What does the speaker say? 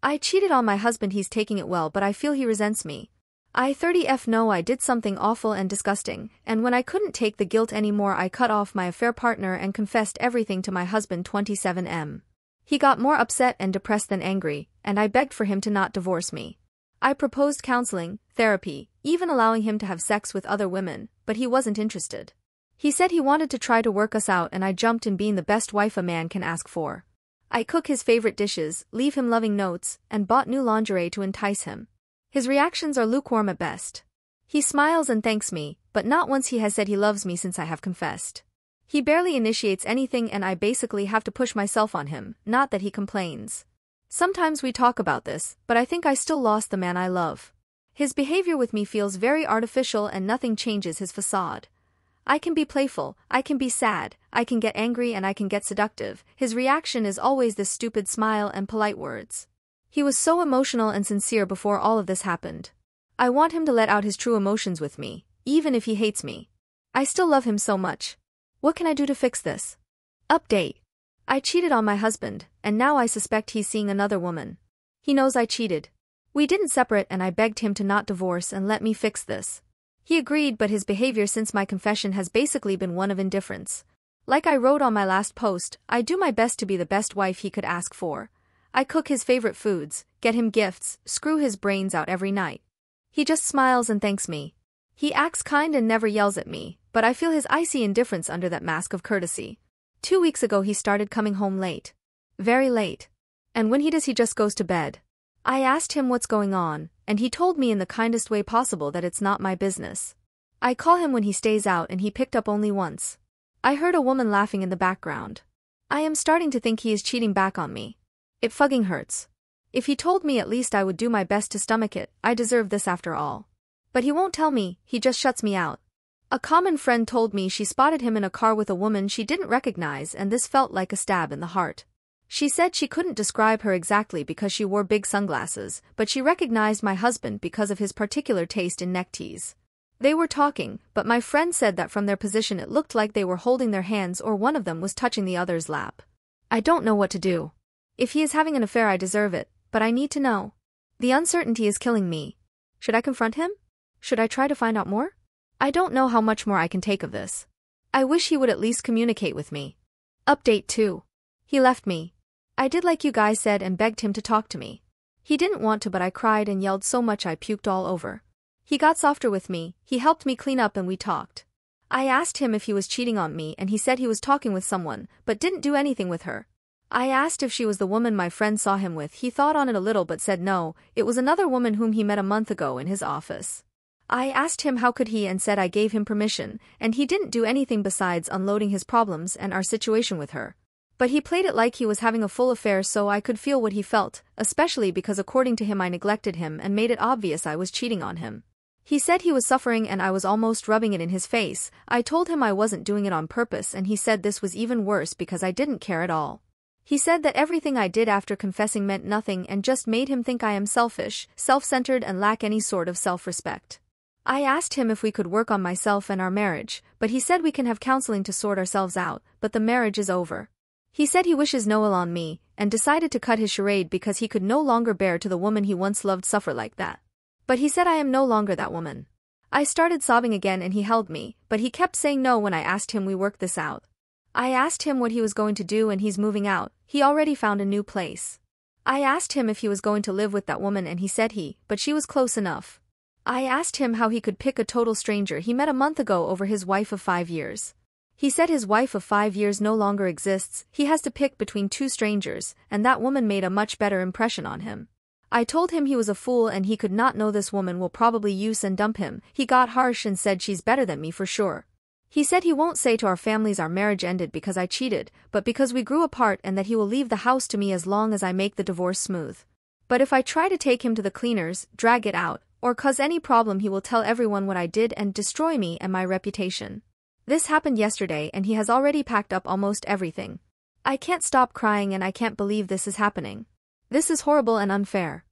I cheated on my husband, he's taking it well, but I feel he resents me. I 30F know I did something awful and disgusting, and when I couldn't take the guilt anymore I cut off my affair partner and confessed everything to my husband 27M. He got more upset and depressed than angry, and I begged for him to not divorce me. I proposed counseling, therapy, even allowing him to have sex with other women, but he wasn't interested. He said he wanted to try to work us out, and I jumped in being the best wife a man can ask for. I cook his favorite dishes, leave him loving notes, and bought new lingerie to entice him. His reactions are lukewarm at best. He smiles and thanks me, but not once he has said he loves me since I have confessed. He barely initiates anything and I basically have to push myself on him, not that he complains. Sometimes we talk about this, but I think I still lost the man I love. His behavior with me feels very artificial and nothing changes his facade. I can be playful, I can be sad, I can get angry and I can get seductive. His reaction is always this stupid smile and polite words. He was so emotional and sincere before all of this happened. I want him to let out his true emotions with me, even if he hates me. I still love him so much. What can I do to fix this? Update. I cheated on my husband, and now I suspect he's seeing another woman. He knows I cheated. We didn't separate and I begged him to not divorce and let me fix this. He agreed, but his behavior since my confession has basically been one of indifference. Like I wrote on my last post, I do my best to be the best wife he could ask for. I cook his favorite foods, get him gifts, screw his brains out every night. He just smiles and thanks me. He acts kind and never yells at me, but I feel his icy indifference under that mask of courtesy. 2 weeks ago he started coming home late. Very late. And when he does he just goes to bed. I asked him what's going on, and he told me in the kindest way possible that it's not my business. I call him when he stays out and he picked up only once. I heard a woman laughing in the background. I am starting to think he is cheating back on me. It fucking hurts. If he told me at least I would do my best to stomach it, I deserve this after all. But he won't tell me, he just shuts me out. A common friend told me she spotted him in a car with a woman she didn't recognize and this felt like a stab in the heart. She said she couldn't describe her exactly because she wore big sunglasses, but she recognized my husband because of his particular taste in neckties. They were talking, but my friend said that from their position it looked like they were holding their hands or one of them was touching the other's lap. I don't know what to do. If he is having an affair I deserve it, but I need to know. The uncertainty is killing me. Should I confront him? Should I try to find out more? I don't know how much more I can take of this. I wish he would at least communicate with me. Update 2. He left me. I did like you guys said and begged him to talk to me. He didn't want to, but I cried and yelled so much I puked all over. He got softer with me, he helped me clean up and we talked. I asked him if he was cheating on me and he said he was talking with someone, but didn't do anything with her. I asked if she was the woman my friend saw him with. He thought on it a little but said no, it was another woman whom he met a month ago in his office. I asked him how could he and said I gave him permission, and he didn't do anything besides unloading his problems and our situation with her. But he played it like he was having a full affair so I could feel what he felt, especially because according to him I neglected him and made it obvious I was cheating on him. He said he was suffering and I was almost rubbing it in his face. I told him I wasn't doing it on purpose and he said this was even worse because I didn't care at all. He said that everything I did after confessing meant nothing and just made him think I am selfish, self-centered and lack any sort of self-respect. I asked him if we could work on myself and our marriage, but he said we can have counseling to sort ourselves out, but the marriage is over. He said he wishes no ill on me, and decided to cut his charade because he could no longer bear to the woman he once loved suffer like that. But he said I am no longer that woman. I started sobbing again and he held me, but he kept saying no when I asked him we work this out. I asked him what he was going to do and he's moving out, he already found a new place. I asked him if he was going to live with that woman and he said but she was close enough. I asked him how he could pick a total stranger he met a month ago over his wife of 5 years. He said his wife of 5 years no longer exists, he has to pick between 2 strangers, and that woman made a much better impression on him. I told him he was a fool and he could not know this woman will probably use and dump him. He got harsh and said she's better than me for sure. He said he won't say to our families our marriage ended because I cheated, but because we grew apart and that he will leave the house to me as long as I make the divorce smooth. But if I try to take him to the cleaners, drag it out, or cause any problem he will tell everyone what I did and destroy me and my reputation. This happened yesterday and he has already packed up almost everything. I can't stop crying and I can't believe this is happening. This is horrible and unfair.